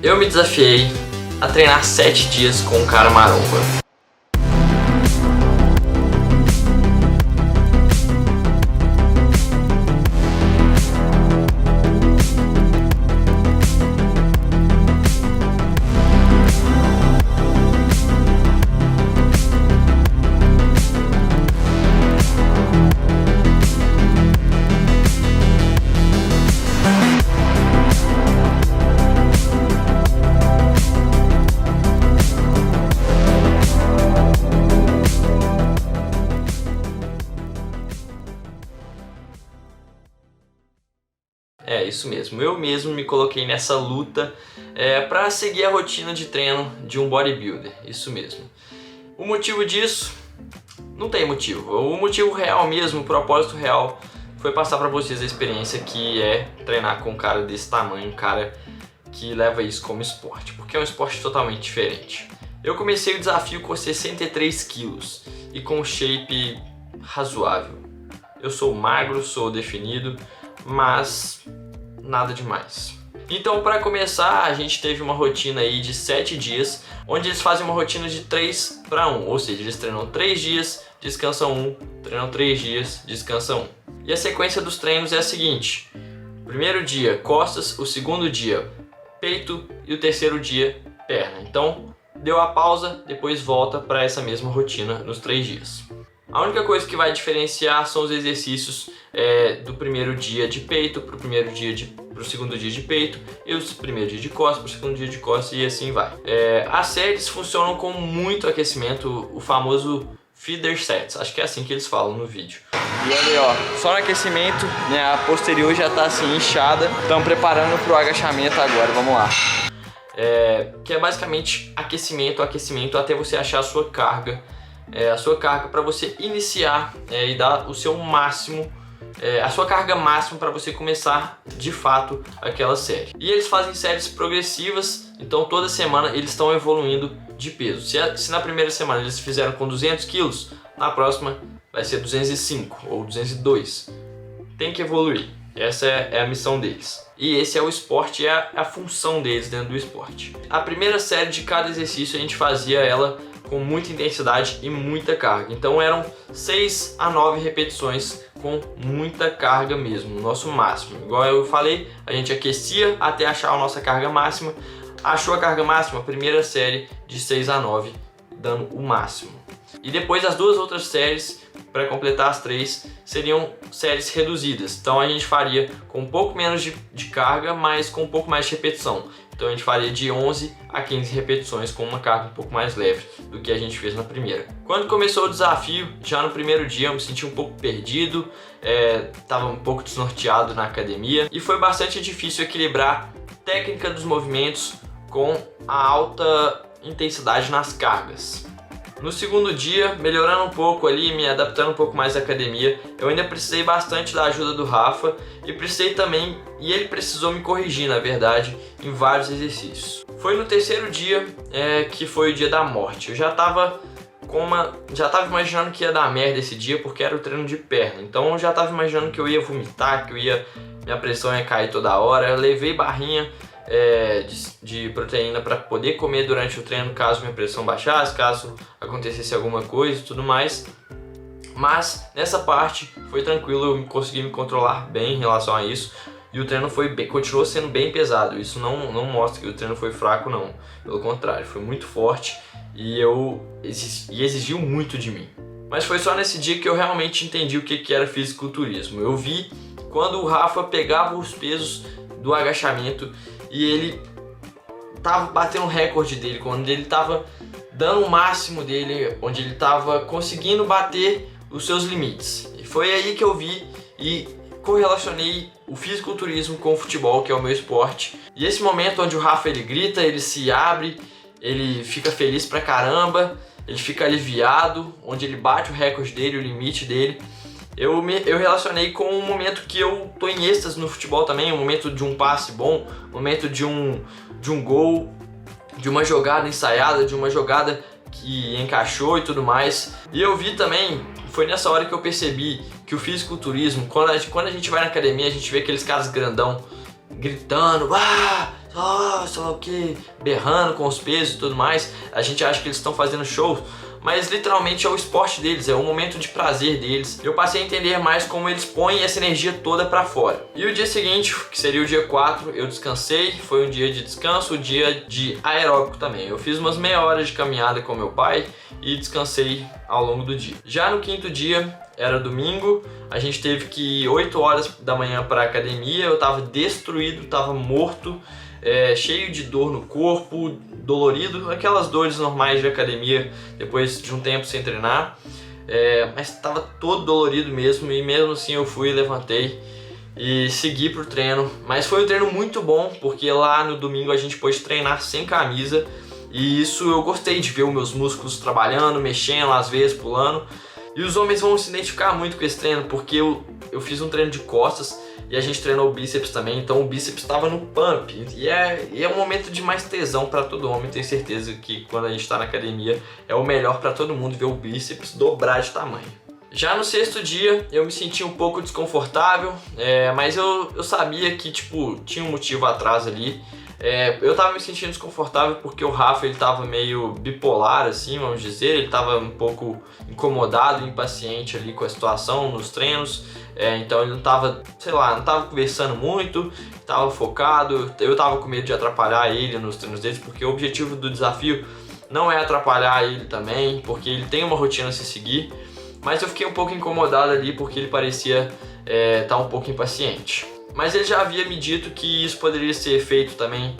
eu me desafiei a treinar 7 dias com um cara maromba. É isso mesmo, eu mesmo me coloquei nessa luta para seguir a rotina de treino de um bodybuilder, isso mesmo. O motivo disso, não tem motivo, o motivo real mesmo, o propósito real foi passar para vocês a experiência que é treinar com um cara desse tamanho, um cara que leva isso como esporte, porque é um esporte totalmente diferente. Eu comecei o desafio com 63 quilos e com um shape razoável. Eu sou magro, sou definido, mas nada demais. Então, para começar, a gente teve uma rotina aí de 7 dias, onde eles fazem uma rotina de 3 para 1, ou seja, eles treinam 3 dias, descansam 1, treinam 3 dias, descansam 1. E a sequência dos treinos é a seguinte: primeiro dia costas, o segundo dia peito e o terceiro dia perna. Então, deu a pausa, depois volta para essa mesma rotina nos 3 dias. A única coisa que vai diferenciar são os exercícios do primeiro dia de peito para o segundo dia de peito, e o primeiro dia de costas para o segundo dia de costas, e assim vai. As séries funcionam com muito aquecimento, o famoso feeder sets, acho que é assim que eles falam no vídeo. E olha aí, ó, só no aquecimento, né, a posterior já está assim inchada, estamos preparando para o agachamento agora, vamos lá. Que é basicamente aquecimento até você achar a sua carga. Para você iniciar e dar o seu máximo, a sua carga máxima para você começar de fato aquela série. E eles fazem séries progressivas, então toda semana eles estão evoluindo de peso. Se na primeira semana eles fizeram com 200 quilos, na próxima vai ser 205 ou 202. Tem que evoluir, essa é a missão deles. E esse é o esporte, é a função deles dentro do esporte. A primeira série de cada exercício a gente fazia ela com muita intensidade e muita carga. Então eram 6 a 9 repetições com muita carga mesmo, nosso máximo. Igual eu falei, a gente aquecia até achar a nossa carga máxima. Achou a carga máxima, primeira série de 6 a 9, dando o máximo. E depois as duas outras séries, para completar as 3, seriam séries reduzidas. Então a gente faria com um pouco menos de carga, mas com um pouco mais de repetição. Então a gente faria de 11 a 15 repetições com uma carga um pouco mais leve do que a gente fez na primeira. Quando começou o desafio, já no primeiro dia eu me senti um pouco perdido, estava um pouco desnorteado na academia e foi bastante difícil equilibrar a técnica dos movimentos com a alta intensidade nas cargas. No segundo dia, melhorando um pouco ali, me adaptando um pouco mais à academia, eu ainda precisei bastante da ajuda do Rafa e precisei também, e ele precisou me corrigir, na verdade, em vários exercícios. Foi no terceiro dia que foi o dia da morte. Eu já tava imaginando que ia dar merda esse dia porque era o treino de perna. Então eu já tava imaginando que eu ia vomitar, que minha pressão ia cair toda hora. Eu levei barrinha de proteína para poder comer durante o treino caso minha pressão baixasse, caso acontecesse alguma coisa e tudo mais. Mas nessa parte foi tranquilo, eu consegui me controlar bem em relação a isso. E o treino continuou sendo bem pesado. Isso não mostra que o treino foi fraco, não. Pelo contrário, foi muito forte e exigiu muito de mim. Mas foi só nesse dia que eu realmente entendi o que era fisiculturismo. Eu vi quando o Rafa pegava os pesos do agachamento e ele tava batendo o recorde dele, quando ele tava dando o máximo dele, onde ele tava conseguindo bater os seus limites. E foi aí que eu vi e correlacionei o fisiculturismo com o futebol, que é o meu esporte. E esse momento onde o Rafa ele grita, ele se abre, ele fica feliz pra caramba, ele fica aliviado, onde ele bate o recorde dele, o limite dele. Eu relacionei com um momento que eu tô em êxtase no futebol também, um momento de um passe bom, um momento de um gol, de uma jogada ensaiada, de uma jogada que encaixou e tudo mais. E eu vi também, foi nessa hora que eu percebi que o fisiculturismo, quando a gente vai na academia, a gente vê aqueles caras grandão gritando, sei lá o que, berrando com os pesos e tudo mais. A gente acha que eles estão fazendo show, mas literalmente é o esporte deles, é um momento de prazer deles. Eu passei a entender mais como eles põem essa energia toda pra fora. E o dia seguinte, que seria o dia 4, eu descansei, foi um dia de descanso, um dia de aeróbico também. Eu fiz umas meia hora de caminhada com meu pai e descansei ao longo do dia. Já no quinto dia, era domingo, a gente teve que ir 8 horas da manhã para academia, eu tava destruído, tava morto, cheio de dor no corpo, dolorido, aquelas dores normais de academia depois de um tempo sem treinar, mas estava todo dolorido mesmo, e mesmo assim eu fui, levantei e segui pro treino. Mas foi um treino muito bom, porque lá no domingo a gente pôde treinar sem camisa, e isso eu gostei de ver os meus músculos trabalhando, mexendo, às vezes pulando. E os homens vão se identificar muito com esse treino, porque eu fiz um treino de costas e a gente treinou o bíceps também, então o bíceps estava no pump. E é um momento de mais tesão para todo homem, tenho certeza que quando a gente está na academia é o melhor para todo mundo ver o bíceps dobrar de tamanho. Já no sexto dia eu me senti um pouco desconfortável, mas eu sabia que tipo, tinha um motivo atrás ali. Eu tava me sentindo desconfortável porque o Rafa ele tava meio bipolar, assim, vamos dizer. Ele tava um pouco incomodado, impaciente ali com a situação nos treinos. Então ele não tava, sei lá, não tava conversando muito, tava focado. Eu tava com medo de atrapalhar ele nos treinos dele, porque o objetivo do desafio não é atrapalhar ele também, porque ele tem uma rotina a se seguir. Mas eu fiquei um pouco incomodado ali porque ele parecia estar um pouco impaciente. Mas ele já havia me dito que isso poderia ser efeito também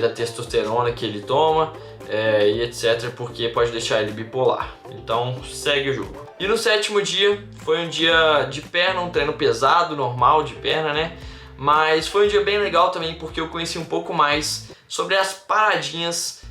da testosterona que ele toma e etc, porque pode deixar ele bipolar. Então segue o jogo. E no sétimo dia foi um dia de perna, um treino pesado, normal de perna, né? Mas foi um dia bem legal também porque eu conheci um pouco mais sobre as paradinhas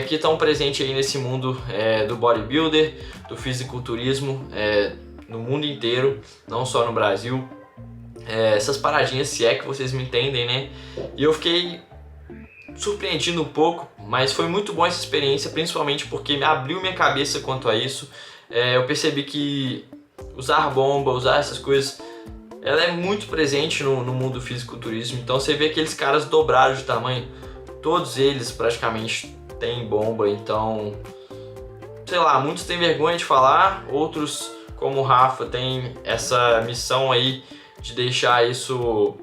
que estão presentes aí nesse mundo do bodybuilder, do fisiculturismo, no mundo inteiro, não só no Brasil. Essas paradinhas, se é que vocês me entendem, né? E eu fiquei surpreendido um pouco, mas foi muito bom essa experiência, principalmente porque me abriu minha cabeça quanto a isso. Eu percebi que usar bomba, usar essas coisas, ela é muito presente no mundo do fisiculturismo. Então você vê aqueles caras dobrados de tamanho, todos eles praticamente têm bomba. Então, sei lá, muitos têm vergonha de falar, outros, como o Rafa, tem essa missão aí de deixar isso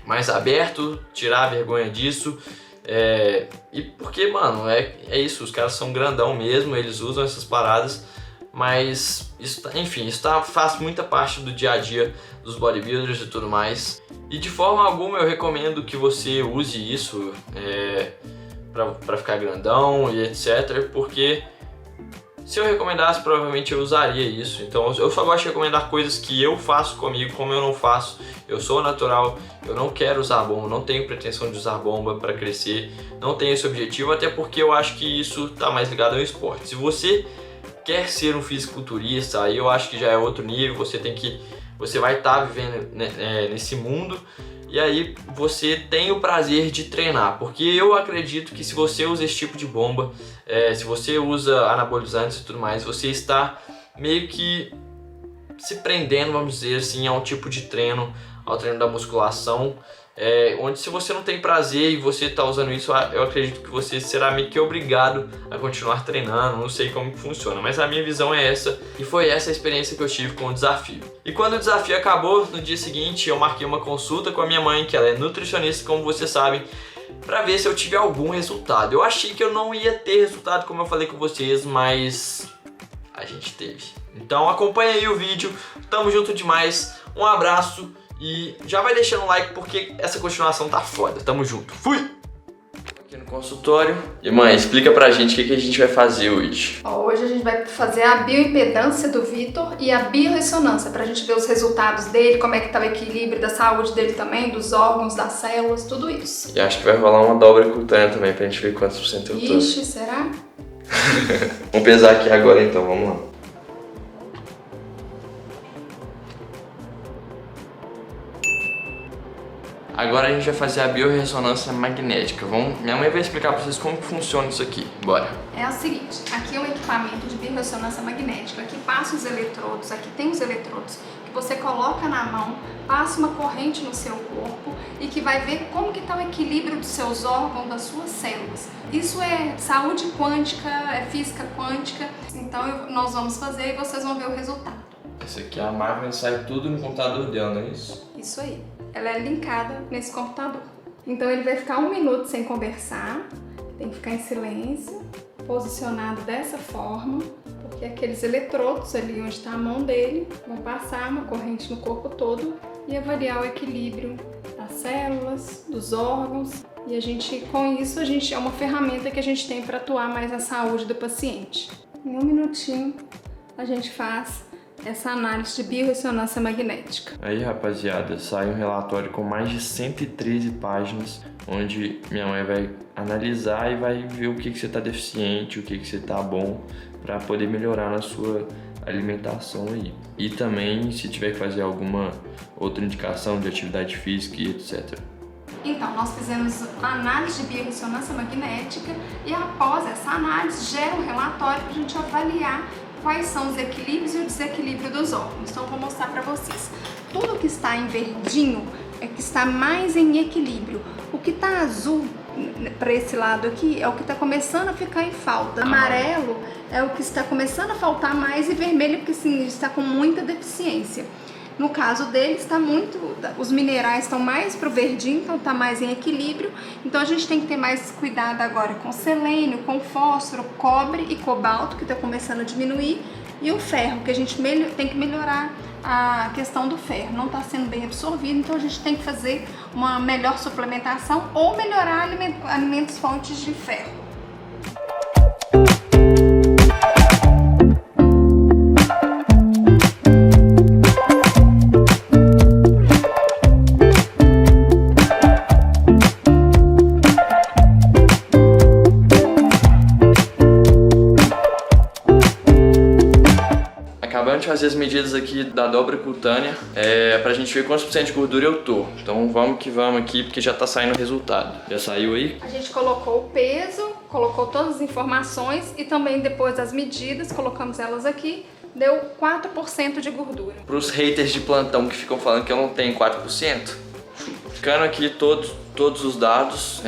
mais aberto, tirar a vergonha disso. E porque, mano, é isso, os caras são grandão mesmo, eles usam essas paradas, mas isso, enfim, isso faz muita parte do dia a dia dos bodybuilders e tudo mais. E de forma alguma eu recomendo que você use isso pra ficar grandão e etc, porque se eu recomendasse, provavelmente eu usaria isso. Então eu só gosto de recomendar coisas que eu faço comigo, como eu não faço. Eu sou natural, eu não quero usar bomba, não tenho pretensão de usar bomba para crescer, não tenho esse objetivo, até porque eu acho que isso está mais ligado ao esporte. Se você quer ser um fisiculturista, aí eu acho que já é outro nível, você vai estar vivendo nesse mundo. E aí você tem o prazer de treinar, porque eu acredito que se você usa esse tipo de bomba, se você usa anabolizantes e tudo mais, você está meio que se prendendo, vamos dizer assim, a um tipo de treino, ao treino da musculação, onde se você não tem prazer e você está usando isso, eu acredito que você será meio que obrigado a continuar treinando. Não sei como que funciona, mas a minha visão é essa, e foi essa a experiência que eu tive com o desafio. E quando o desafio acabou, no dia seguinte eu marquei uma consulta com a minha mãe, que ela é nutricionista, como vocês sabem, para ver se eu tive algum resultado. Eu achei que eu não ia ter resultado, como eu falei com vocês, mas a gente teve. Então acompanha aí o vídeo, tamo junto demais, um abraço. E já vai deixando um like porque essa continuação tá foda. Tamo junto. Fui! Aqui no consultório. E mãe, explica pra gente o que a gente vai fazer hoje. Hoje a gente vai fazer a bioimpedância do Vitor e a biorressonância, pra gente ver os resultados dele, como é que tá o equilíbrio da saúde dele também, dos órgãos, das células, tudo isso. E acho que vai rolar uma dobra cutânea também pra gente ver quantos por cento eu tô. Ixi, será? Vamos pesar aqui agora então, vamos lá. Agora a gente vai fazer a biorressonância magnética. Minha mãe vai explicar pra vocês como que funciona isso aqui. Bora! É o seguinte, aqui é um equipamento de biorressonância magnética. Aqui passa os eletrodos, aqui tem os eletrodos que você coloca na mão, passa uma corrente no seu corpo e que vai ver como que está o equilíbrio dos seus órgãos, das suas células. Isso é saúde quântica, é física quântica, então nós vamos fazer e vocês vão ver o resultado. Essa aqui é a máquina e sai tudo no computador dela, não é isso? Isso aí, ela é linkada nesse computador. Então ele vai ficar 1 minuto sem conversar, tem que ficar em silêncio, posicionado dessa forma, porque aqueles eletrodos ali onde está a mão dele vão passar uma corrente no corpo todo e avaliar o equilíbrio das células, dos órgãos. E a gente, com isso, é uma ferramenta que a gente tem para atuar mais na saúde do paciente. Em 1 minutinho a gente faz essa análise de biorressonância magnética. Aí, rapaziada, sai um relatório com mais de 113 páginas, onde minha mãe vai analisar e vai ver o que você está deficiente, o que você está bom, para poder melhorar na sua alimentação aí. E também se tiver que fazer alguma outra indicação de atividade física e etc. Então, nós fizemos a análise de biorressonância magnética e após essa análise gera um relatório para a gente avaliar quais são os equilíbrios e o desequilíbrio dos órgãos. Então, eu vou mostrar para vocês. Tudo que está em verdinho é que está mais em equilíbrio. O que está azul para esse lado aqui é o que está começando a ficar em falta. Amarelo é o que está começando a faltar mais e vermelho porque sim, está com muita deficiência. No caso dele, os minerais estão mais pro verdinho, então está mais em equilíbrio. Então a gente tem que ter mais cuidado agora com selênio, com fósforo, cobre e cobalto, que está começando a diminuir, e o ferro, que a gente tem que melhorar a questão do ferro. Não está sendo bem absorvido, então a gente tem que fazer uma melhor suplementação ou melhorar alimentos fontes de ferro. Acabando de fazer as medidas aqui da dobra cutânea, pra gente ver quantos % de gordura eu tô. Então vamos que vamos aqui, porque já tá saindo o resultado. Já saiu aí? A gente colocou o peso, colocou todas as informações e também depois das medidas, colocamos elas aqui, deu 4% de gordura. Pros haters de plantão que ficam falando que eu não tenho 4%, ficando aqui todos os dados,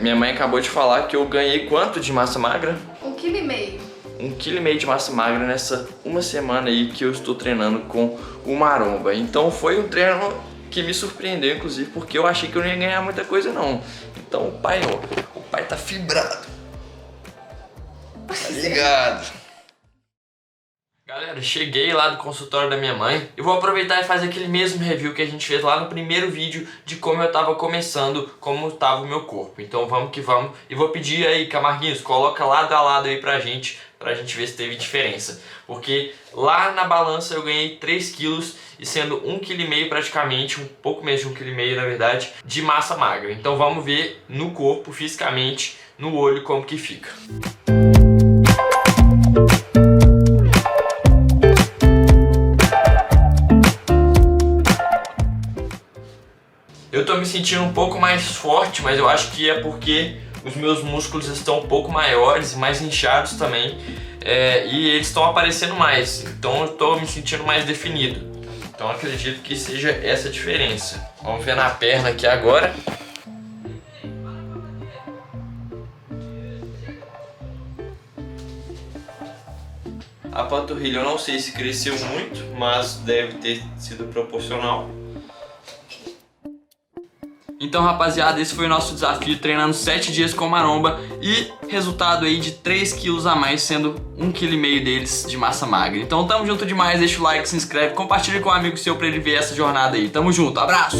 minha mãe acabou de falar que eu ganhei quanto de massa magra? 1,5 kg. 1,5 kg de massa magra nessa uma semana aí que eu estou treinando com o Maromba. Então foi um treino que me surpreendeu, inclusive, porque eu achei que eu não ia ganhar muita coisa não. Então o pai tá fibrado. Tá ligado? Galera, cheguei lá do consultório da minha mãe e vou aproveitar e fazer aquele mesmo review que a gente fez lá no primeiro vídeo de como eu tava começando, como tava o meu corpo. Então vamos que vamos. E vou pedir aí, Camarguinhos, coloca lado a lado aí pra gente ver se teve diferença. Porque lá na balança eu ganhei 3 quilos e sendo 1,5 kg praticamente, um pouco menos de 1,5 kg na verdade, de massa magra. Então vamos ver no corpo, fisicamente, no olho, como que fica. Eu tô me sentindo um pouco mais forte, mas eu acho que é porque os meus músculos estão um pouco maiores e mais inchados também, e eles estão aparecendo mais, então eu tô me sentindo mais definido. Então acredito que seja essa a diferença. Vamos ver na perna aqui agora. A panturrilha eu não sei se cresceu muito, mas deve ter sido proporcional. Então, rapaziada, esse foi o nosso desafio, treinando 7 dias com Maromba e resultado aí de 3 quilos a mais, sendo 1,5 kg deles de massa magra. Então tamo junto demais, deixa o like, se inscreve, compartilha com um amigo seu pra ele ver essa jornada aí. Tamo junto, abraço!